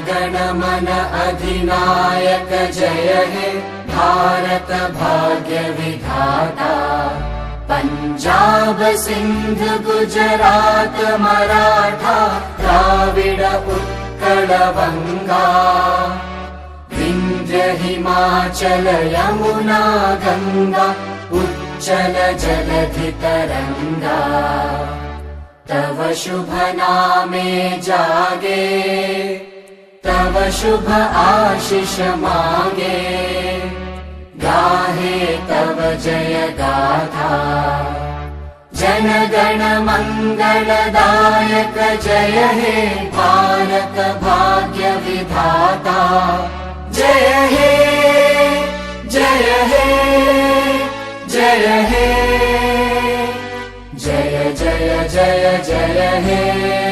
गण मन अधिनायक जय हे भारत भाग्य विधाता। पंजाब सिंध गुजरात मराठा द्राविड उत्कल बंगा। विंध्य हिमाचल यमुना गंगा उच्चल जलधि तरंगा। तव शुभ नामे जागे तव शुभ आशीष मागे। गाहे तव जय गाथा जन गण मंगलदायक जय हे भारत भाग्य विधाता। जय हे जय हे जय हे जय जय जय जय हे।